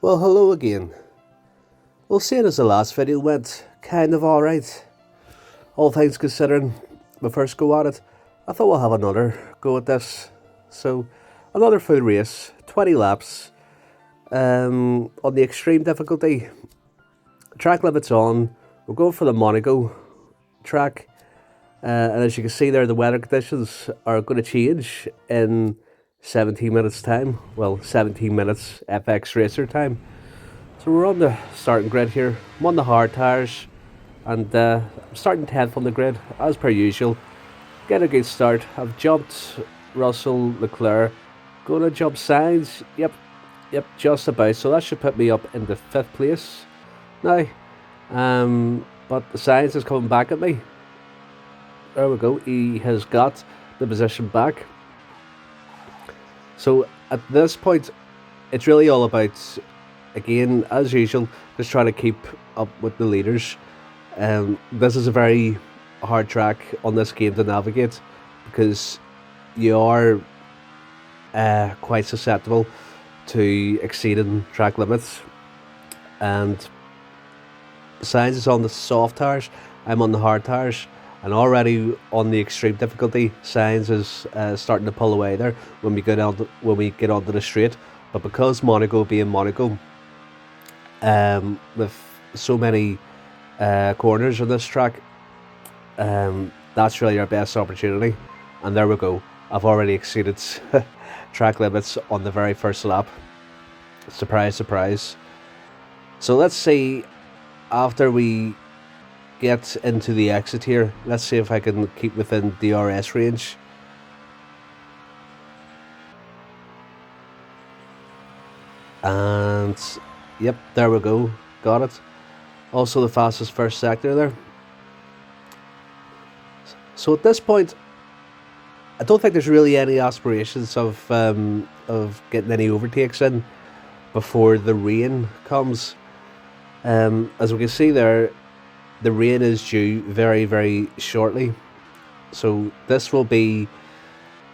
Well, hello again. Well, seeing as the last video went kind of alright, all things considering, my first go at it, I thought we'll have another go at this. So, another full race, 20 laps, on the extreme difficulty. Track limits on, we're going for the Monaco track, and as you can see there, the weather conditions are going to change in 17 minutes time. Well, 17 minutes FX racer time. So we're on the starting grid here. I'm on the hard tyres, and I'm starting 10th on the grid, as per usual. Get a good start. I've jumped Russell, Leclerc. Going to jump Sainz. Yep, just about. So that should put me up into 5th place now. But the Sainz is coming back at me. There we go. He has got the position back. So at this point, it's really all about, again, as usual, just trying to keep up with the leaders. This is a very hard track on this game to navigate because you are quite susceptible to exceeding track limits. And Sainz is on the soft tires, I'm on the hard tires, and already on the extreme difficulty, Sainz is starting to pull away there when we get onto the straight. But because Monaco being Monaco, with so many corners on this track, that's really our best opportunity. And there we go. I've already exceeded track limits on the very first lap. Surprise, surprise. So let's see, after we get into the exit here, let's see if I can keep within DRS range. And yep, there we go, got it. Also the fastest first sector there. So at this point, I don't think there's really any aspirations of getting any overtakes in before the rain comes. As we can see there, the rain is due very, very shortly. So this will be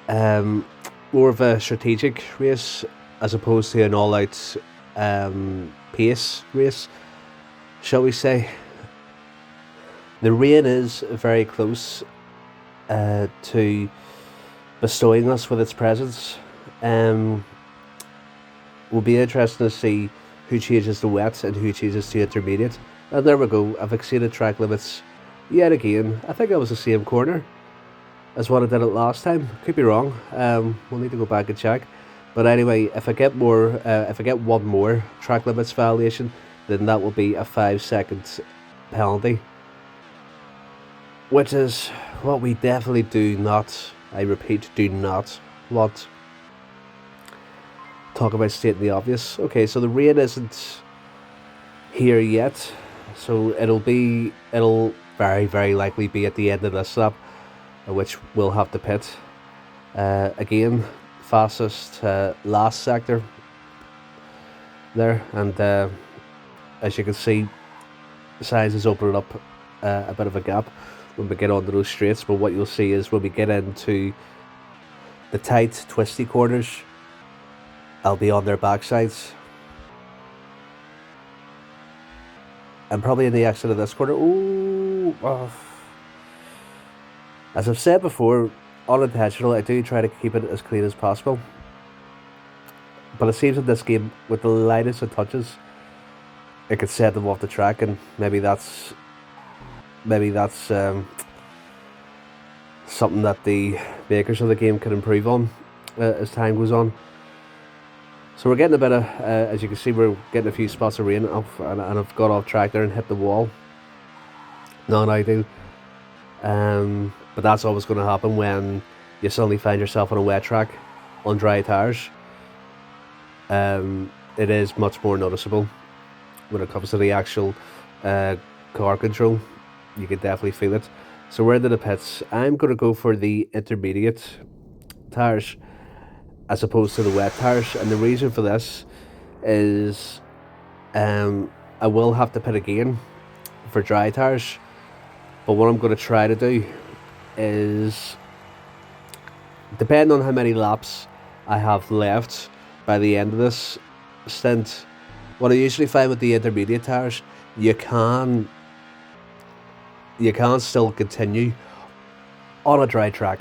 more of a strategic race as opposed to an all-out pace race, shall we say. The rain is very close to bestowing us with its presence. Will be interesting to see who changes to wet and who changes to intermediate. And there we go, I've exceeded track limits yet again. I think that was the same corner as what I did it last time. Could be wrong. We'll need to go back and check. But anyway, if I get one more track limits violation, then that will be a 5-second penalty, which is what we definitely do not, I repeat, do not want. Talk about stating the obvious. Okay, so the rain isn't here yet, so it'll very, very likely be at the end of this lap, which we'll have to pit. Again, fastest last sector there, and as you can see, Sainz has opened up a bit of a gap when we get onto those straights. But what you'll see is when we get into the tight, twisty corners, I'll be on their backsides. I'm probably in the exit of this corner. Ooh, oh. As I've said before, unintentional, I do try to keep it as clean as possible. But it seems in this game, with the lightest of touches, it could set them off the track, and maybe that's something that the makers of the game can improve on as time goes on. So we're getting a bit of, as you can see, we're getting a few spots of rain off, and I've got off track there and hit the wall. Not ideal. But that's always going to happen when you suddenly find yourself on a wet track on dry tyres. It is much more noticeable when it comes to the actual car control. You can definitely feel it. So we're into the pits. I'm going to go for the intermediate tyres as opposed to the wet tyres, and the reason for this is I will have to pit again for dry tyres. But what I'm going to try to do is, depending on how many laps I have left by the end of this stint, What I usually find with the intermediate tires, you can still continue on a dry track.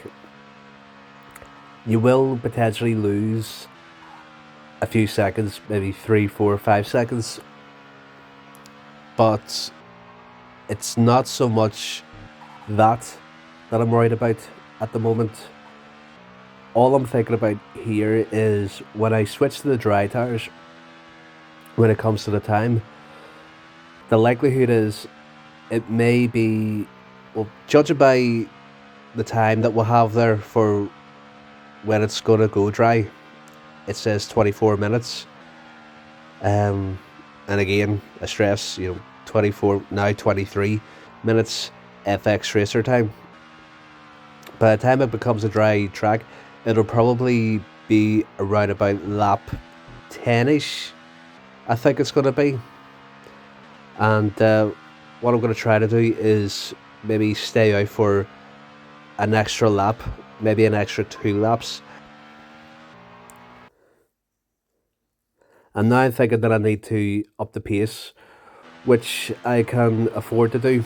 You will potentially lose a few seconds, maybe 3, 4, 5 seconds, but it's not so much that I'm worried about at the moment. All I'm thinking about here is when I switch to the dry tires, when it comes to the time, the likelihood is it may be, well, judging by the time that we'll have there for when it's going to go dry, it says 24 minutes. And again, I stress, 24, now 23 minutes FX racer time. By the time it becomes a dry track, it'll probably be around about lap 10ish, I think it's going to be. And what I'm going to try to do is maybe stay out for an extra lap, maybe an extra 2 laps. And now I'm thinking that I need to up the pace, which I can afford to do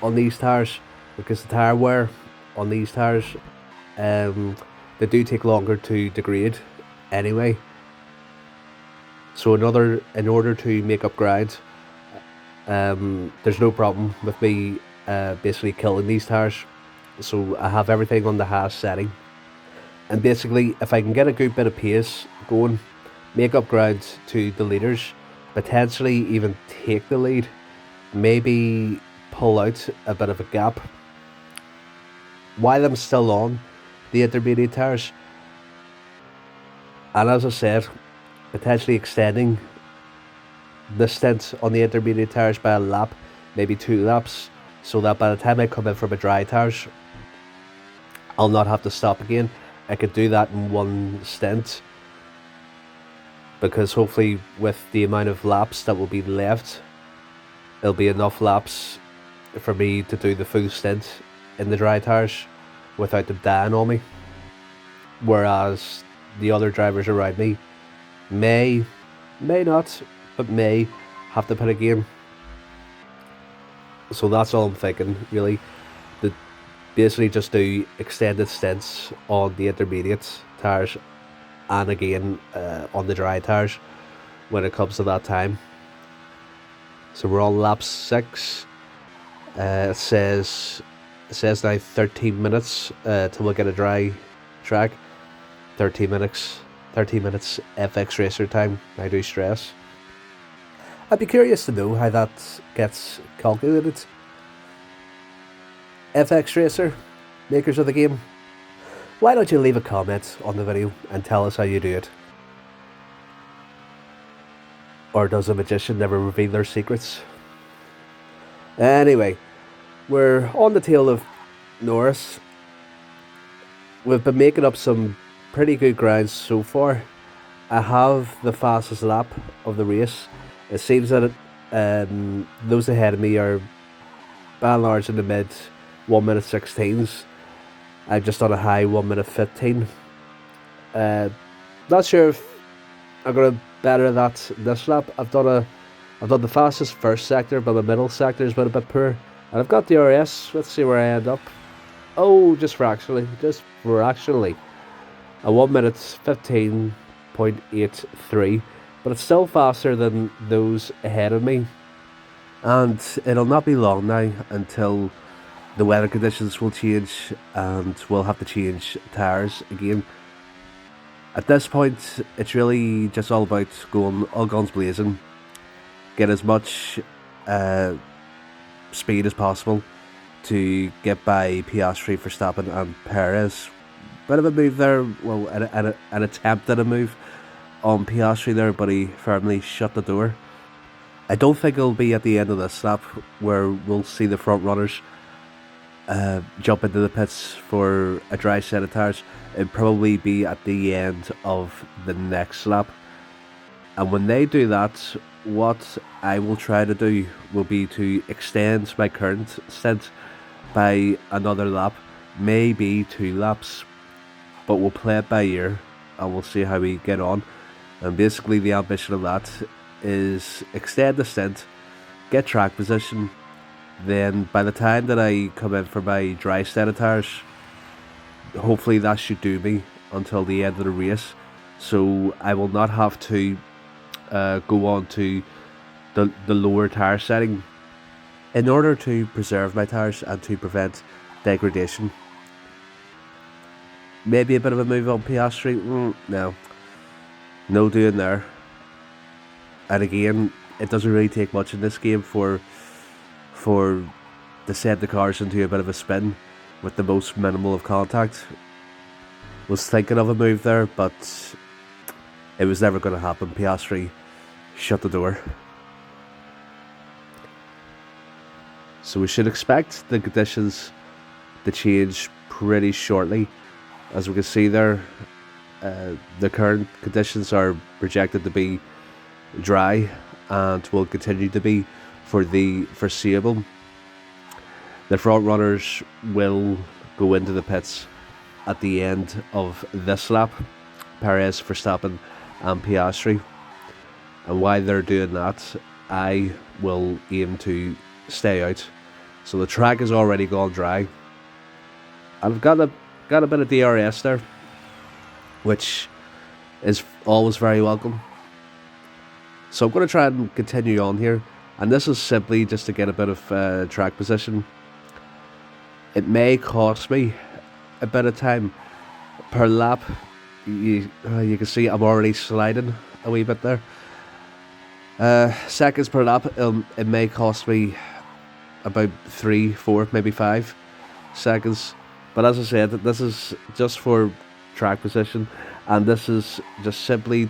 on these tyres, because the tyre wear on these tyres, they do take longer to degrade anyway. So in order to make up ground, there's no problem with me basically killing these tyres. So I have everything on the highest setting, and basically if I can get a good bit of pace going, make up ground to the leaders, potentially even take the lead, maybe pull out a bit of a gap while I'm still on the intermediate tyres, and as I said, potentially extending the stint on the intermediate tyres by a lap, maybe 2 laps, so that by the time I come in from a dry tyres, I'll not have to stop again. I could do that in one stint, because hopefully with the amount of laps that will be left, there'll be enough laps for me to do the full stint in the dry tyres without them dying on me. Whereas the other drivers around me may not, but may have to pit again. So that's all I'm thinking, really. To basically just do extended stints on the intermediate tyres, and again on the dry tyres when it comes to that time. So we're on lap 6. It says now 13 minutes till we get a dry track. 13 minutes FX racer time, I do stress. I'd be curious to know how that gets calculated. FX racer, makers of the game, why don't you leave a comment on the video and tell us how you do it? Or does a magician never reveal their secrets? Anyway, we're on the tail of Norris. We've been making up some pretty good ground so far. I have the fastest lap of the race. It seems that those ahead of me are by and large in the mid 1 minute 16s. I've just done a high 1 minute 15. Not sure if I'm gonna better that this lap. I've done the fastest first sector, but the middle sector has been a bit poor. And I've got the RS. Let's see where I end up. Oh, just fractionally. A 1 minute 15.83, but it's still faster than those ahead of me. And it'll not be long now until the weather conditions will change and we'll have to change tyres again. At this point, it's really just all about going all guns blazing, get as much speed as possible to get by Piastri, Verstappen and Perez. Bit of a move there, well, an attempt at a move on Piastri there, but he firmly shut the door. I don't think it'll be at the end of this lap where we'll see the front runners jump into the pits for a dry set of tyres. It'll probably be at the end of the next lap. And when they do that, what I will try to do will be to extend my current stint by another lap, maybe 2 laps. But we'll play it by ear and we'll see how we get on. And basically the ambition of that is extend the stint, get track position. Then by the time that I come in for my dry set of tires, hopefully that should do me until the end of the race. So I will not have to go on to the lower tire setting in order to preserve my tires and to prevent degradation. Maybe a bit of a move on Piastri. No doing there. And again, it doesn't really take much in this game for to set the cars into a bit of a spin with the most minimal of contact. Was thinking of a move there, but it was never going to happen. Piastri shut the door. So we should expect the conditions to change pretty shortly. As we can see there, the current conditions are projected to be dry and will continue to be for the foreseeable. The front runners will go into the pits at the end of this lap, Perez, Verstappen and Piastri. And while they're doing that, I will aim to stay out. So the track is already gone dry. I've got a bit of DRS there, which is always very welcome. So I'm going to try and continue on here, and this is simply just to get a bit of track position. It may cost me a bit of time per lap. You can see I'm already sliding a wee bit there. Seconds per lap, it may cost me about 3, 4, maybe 5 seconds. But as I said, this is just for track position, and this is just simply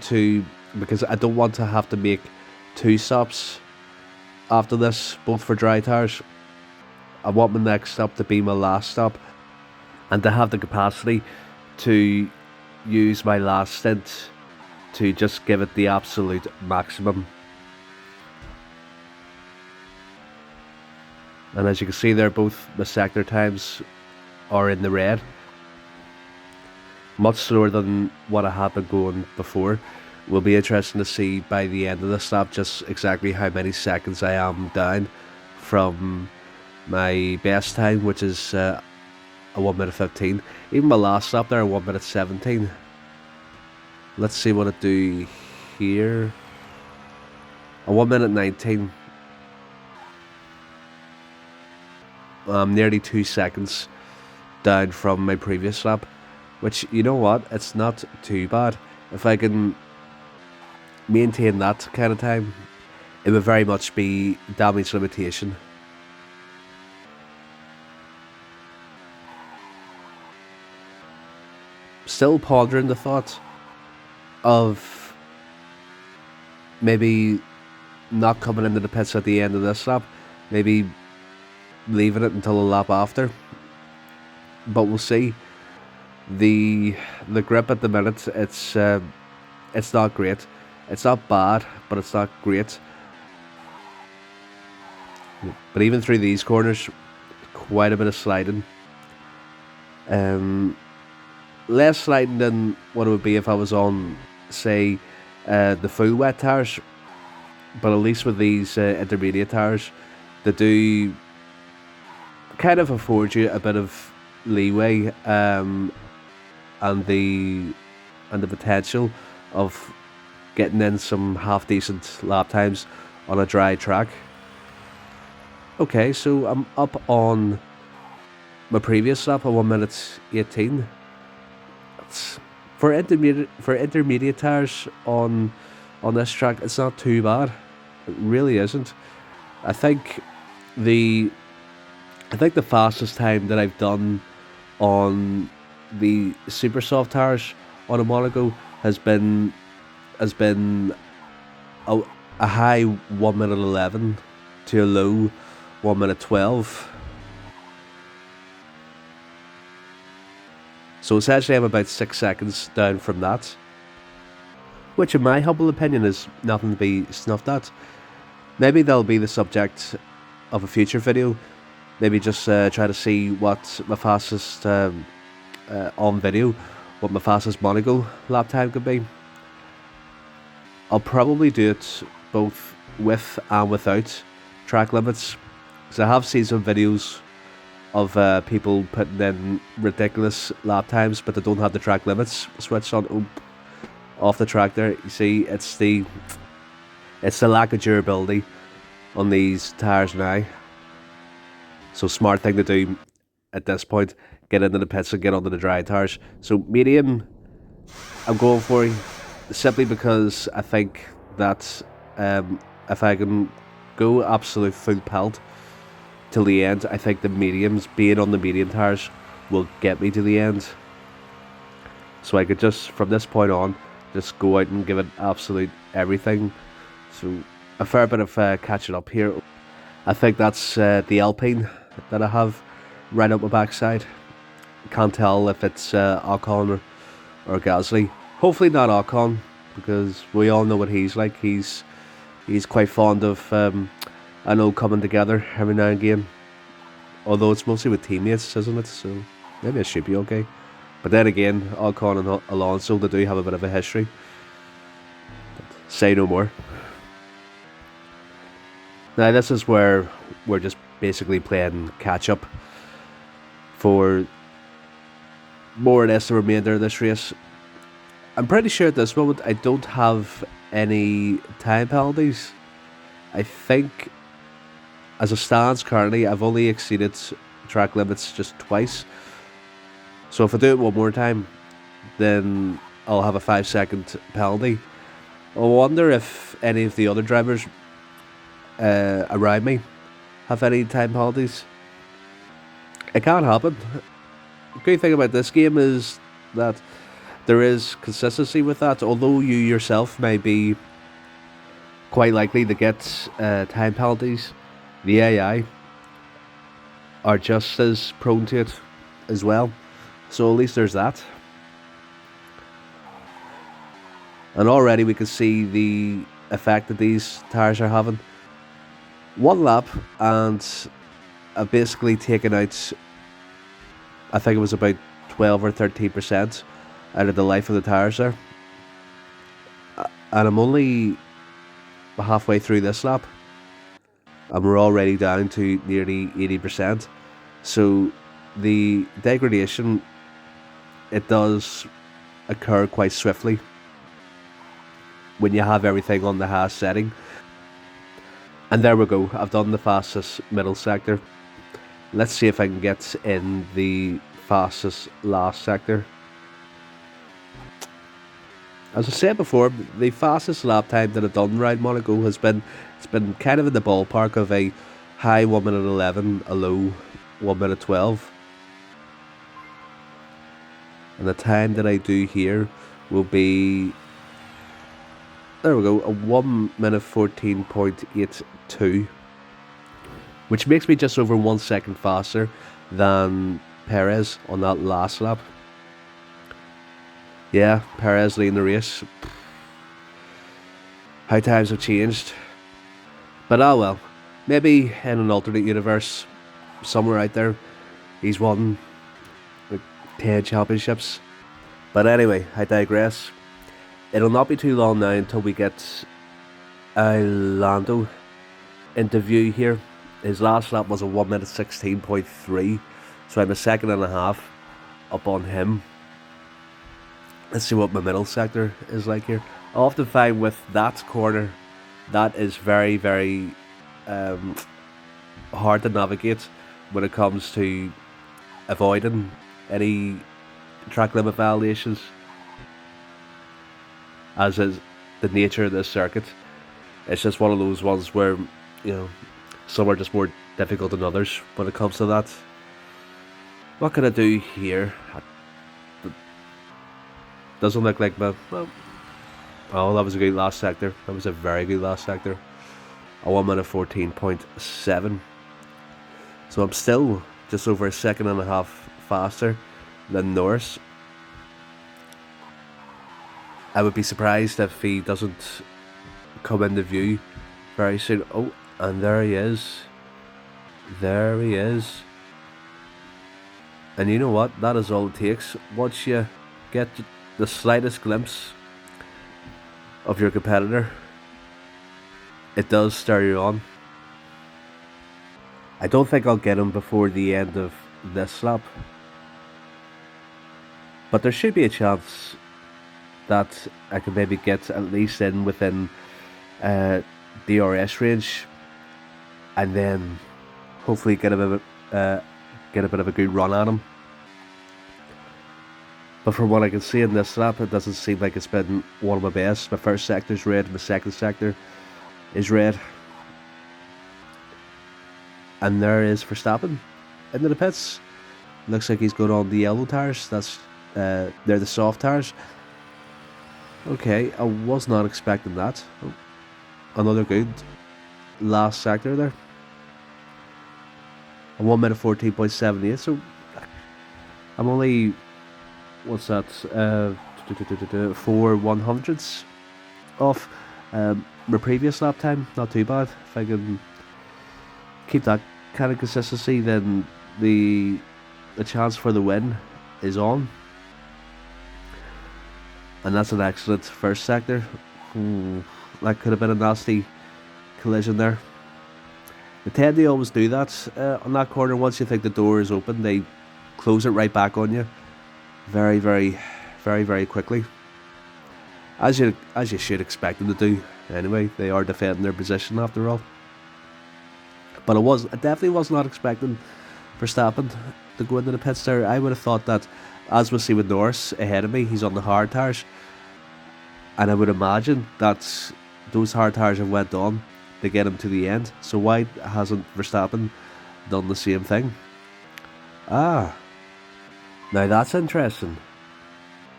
because I don't want to have to make 2 stops after this, both for dry tires. I want my next stop to be my last stop, and to have the capacity to use my last stint to just give it the absolute maximum. And as you can see there, both the sector times are in the red. Much slower than what I had been going before. Will be interesting to see by the end of the stop just exactly how many seconds I am down from my best time, which is a 1 minute 15. Even my last stop there, 1 minute 17. Let's see what it do here. A 1 minute 19. I'm nearly 2 seconds down from my previous lap, which, you know what, it's not too bad. If I can maintain that kind of time, it would very much be damage limitation. Still pondering the thought of maybe not coming into the pits at the end of this lap, maybe leaving it until the lap after, but we'll see. The grip at the minute, it's not great. It's not bad, but it's not great. But even through these corners, quite a bit of sliding. Less sliding than what it would be if I was on, say, the full wet tires. But at least with these intermediate tires, they do kind of afford you a bit of leeway, and the potential of getting in some half decent lap times on a dry track. Okay, so I'm up on my previous lap at 1 minute 18. For intermediate tires on this track, it's not too bad. It really isn't. I think the fastest time that I've done on the super soft tires on a Monaco has been a high 1 minute 11 to a low 1 minute 12. So essentially I'm about 6 seconds down from that, which in my humble opinion is nothing to be snuffed at. Maybe that'll be the subject of a future video. Maybe just try to see what my fastest on video, what my fastest Monaco lap time could be. I'll probably do it both with and without track limits. Because I have seen some videos of people putting in ridiculous lap times, but they don't have the track limits switched on off the track there. You see, it's the lack of durability on these tyres now. So smart thing to do at this point, get into the pits and get onto the dry tyres. So medium, I'm going for simply because I think that if I can go absolute full pelt till the end, I think the mediums, being on the medium tyres, will get me to the end. So I could just, from this point on, just go out and give it absolute everything. So a fair bit of catching up here. I think that's the Alpine that I have right up my backside. Can't tell if it's Ocon or Gasly. Hopefully not Ocon, because we all know what he's like. He's quite fond of I know coming together every now and again. Although it's mostly with teammates, isn't it? So maybe it should be okay. But then again, Ocon and Alonso, they do have a bit of a history. But say no more. Now this is where we're just basically playing catch up for more or less the remainder of this race. I'm pretty sure at this moment I don't have any time penalties. I think as it stands currently, I've only exceeded track limits just twice. So if I do it one more time, then I'll have a 5-second penalty. I wonder if any of the other drivers around me have any time penalties. It can't happen. The great thing about this game is that there is consistency with that. Although you yourself may be quite likely to get time penalties, the AI are just as prone to it as well. So at least there's that. And already we can see the effect that these tyres are having. One lap and I've basically taken out, I think it was about 12 or 13% out of the life of the tyres there. And I'm only halfway through this lap and we're already down to nearly 80%. So the degradation, it does occur quite swiftly when you have everything on the highest setting. And there we go, I've done the fastest middle sector. Let's see if I can get in the fastest last sector. As I said before, the fastest lap time that I've done around Monaco has been, it's been kind of in the ballpark of a high 1 minute 11, a low 1 minute 12. And the time that I do here will be, there we go, a 1 minute 14.82, which makes me just over 1 second faster than Perez on that last lap. Yeah, Perez leading the race. How times have changed. But ah well, maybe in an alternate universe, somewhere out there, he's won like 10 championships. But anyway, I digress. It'll not be too long now until we get a Lando interview here. His last lap was a 1 minute 16.3, so I'm a second and a half up on him. Let's see what my middle sector is like here. I often find with that corner, that is very, very hard to navigate when it comes to avoiding any track limit violations, as is the nature of this circuit. It's just one of those ones where, you know, some are just more difficult than others when it comes to that. What can I do here? Doesn't look like my... Well, oh, that was a good last sector. That was a very good last sector. A 1 minute 14.7. So I'm still just over a second and a half faster than Norris. I would be surprised if he doesn't come into view very soon. Oh, and there he is. There he is. And you know what? That is all it takes. Once you get the slightest glimpse of your competitor, it does stir you on. I don't think I'll get him before the end of this lap, but there should be a chance that I could maybe get at least in within uh, DRS range, and then hopefully get a bit of a good run at him. But from what I can see in this lap, it doesn't seem like it's been one of my best. My first sector's red, my second sector is red. And there is Verstappen into the pits. Looks like he's going on the yellow tyres. They're the soft tyres. Okay, I was not expecting that. Oh, another good last sector there. A 1 minute 14.78. So I'm only, what's that? 4/100ths off my previous lap time. Not too bad. If I can keep that kind of consistency, then the chance for the win is on. And that's an excellent first sector. That could have been a nasty collision there. They tend to always do that on that corner. Once you think the door is open, they close it right back on you very, very, very, very quickly. As you should expect them to do. Anyway, they are defending their position after all. But I definitely was not expecting Verstappen to go into the pits there. I would have thought that, as we see with Norris ahead of me, he's on the hard tyres, and I would imagine that those hard tyres have went on to get him to the end. So why hasn't Verstappen done the same thing? Now that's interesting.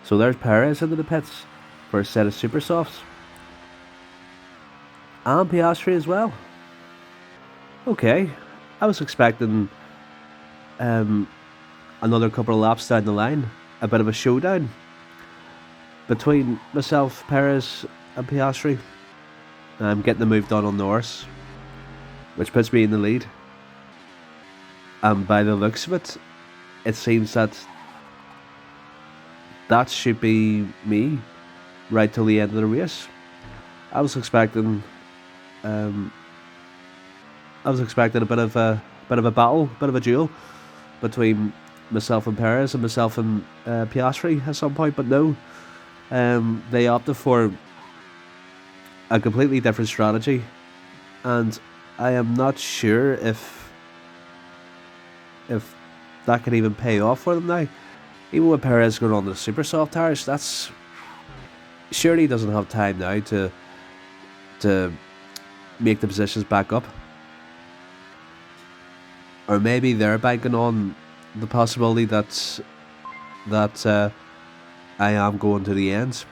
So there's Perez into the pits for a set of super softs, and Piastri as well. Okay, I was expecting another couple of laps down the line, a bit of a showdown between myself, Perez and Piastri. I'm getting the move done on Norris, which puts me in the lead. And by the looks of it, it seems that should be me right till the end of the race. I was expecting a bit of a battle, bit of a duel between myself and Perez and myself and Piastri at some point, but no, they opted for a completely different strategy, and I am not sure if that can even pay off for them now. Even with Perez going on the super soft tyres, that's surely he doesn't have time now to make the positions back up. Or maybe they're banking on the possibility that I am going to the end.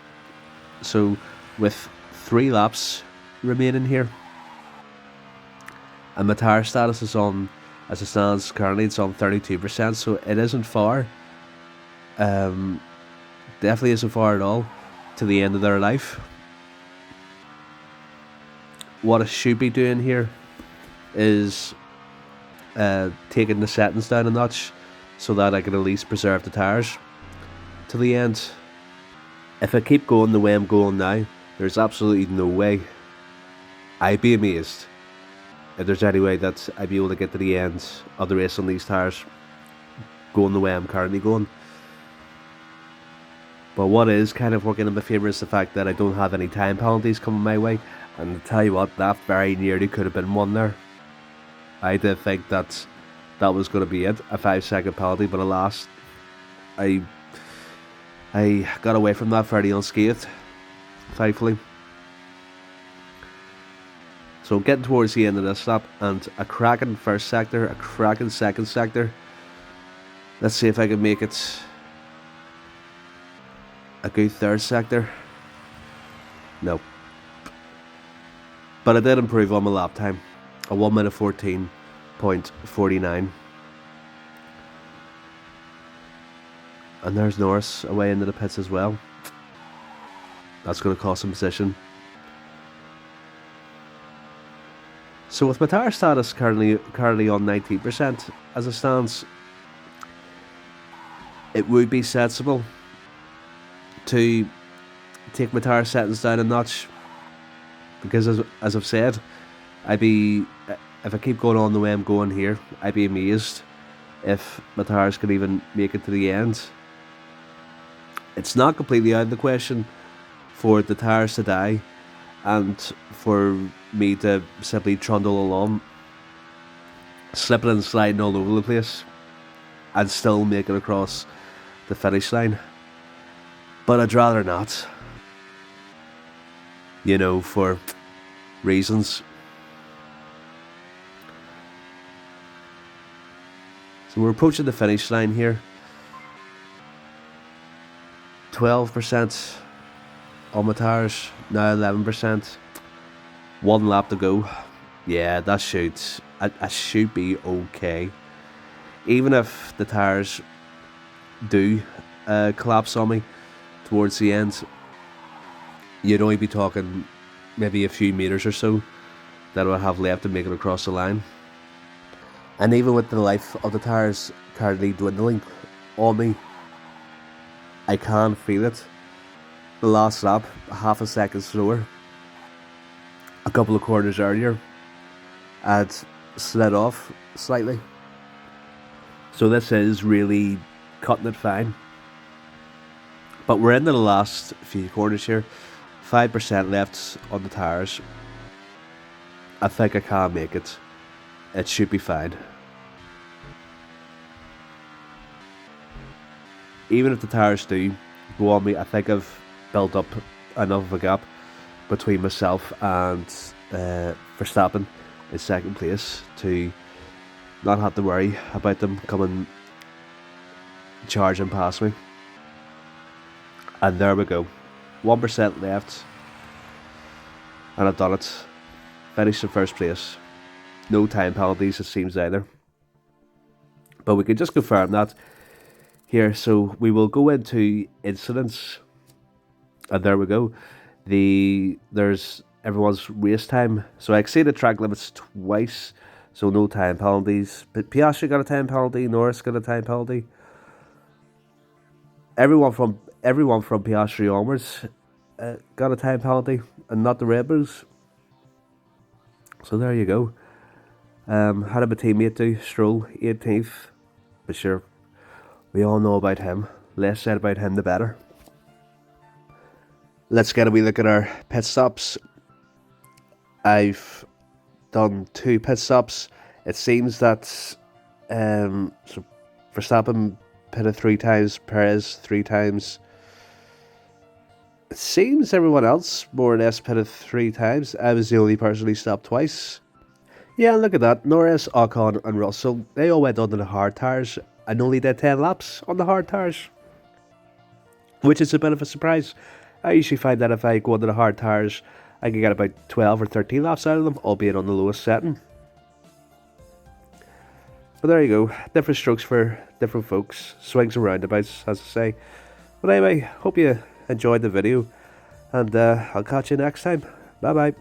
So with 3 laps remaining here, and my tyre status is on, as it stands currently, it's on 32%, so it isn't far. Definitely isn't far at all to the end of their life. What I should be doing here is taking the settings down a notch so that I can at least preserve the tyres to the end. If I keep going the way I'm going now, there's absolutely no way. I'd be amazed if there's any way that I'd be able to get to the end of the race on these tyres going the way I'm currently going. But what is kind of working in my favour is the fact that I don't have any time penalties coming my way, and to tell you what, that very nearly could have been one there. I did think that was going to be it, a 5-second penalty, but alas, I got away from that fairly unscathed, thankfully. So getting towards the end of this lap, and a cracking first sector, a cracking second sector. Let's see if I can make it a good third sector. No. But I did improve on my lap time. A 1 minute 14.49. And there's Norris away into the pits as well. That's going to cost him position. So with my tyre status currently on 19%, as it stands, it would be sensible to take my tyre settings down a notch because as I've said, I'd be if I keep going on the way I'm going here, I'd be amazed if my tyres could even make it to the end. It's not completely out of the question for the tyres to die and for me to simply trundle along, slipping and sliding all over the place, and still make it across the finish line. But I'd rather not, for reasons. So we're approaching the finish line here. 12% on my tyres, now 11%. 1 lap to go. Yeah, that should be okay. Even if the tyres do collapse on me towards the end, you'd only be talking maybe a few meters or so that I have left to make it across the line. And even with the life of the tyres currently dwindling on me, I can feel it. The last lap, half a second slower. A couple of corners earlier, I'd slid off slightly. So this is really cutting it fine. But we're into the last few corners here. 5% left on the tyres. I think I can make it. It should be fine. Even if the tyres do go on me, I think I've built up enough of a gap between myself and Verstappen in second place to not have to worry about them coming charging past me. And there we go. 1% left. And I've done it. Finished in first place. No time penalties, it seems, either. But we can just confirm that here. So we will go into incidents. And there we go. There's everyone's race time. So I exceeded track limits twice. So no time penalties. But Piastri got a time penalty. Norris got a time penalty. Everyone from Piastri onwards got a time penalty, and not the Red Bulls. So there you go. Had a teammate do, Stroll, 18th. But sure, we all know about him. Less said about him, the better. Let's get a wee look at our pit stops. I've done 2 pit stops. It seems that so Verstappen pitted 3 times, Perez 3 times. It seems everyone else more or less pitted 3 times. I was the only person who stopped twice. Yeah, look at that. Norris, Ocon and Russell, they all went under the hard tyres and only did 10 laps on the hard tyres, which is a bit of a surprise. I usually find that if I go under the hard tyres, I can get about 12 or 13 laps out of them, albeit on the lowest setting. But there you go. Different strokes for different folks. Swings and roundabouts, as I say. But anyway, hope you enjoyed the video, and I'll catch you next time. Bye bye.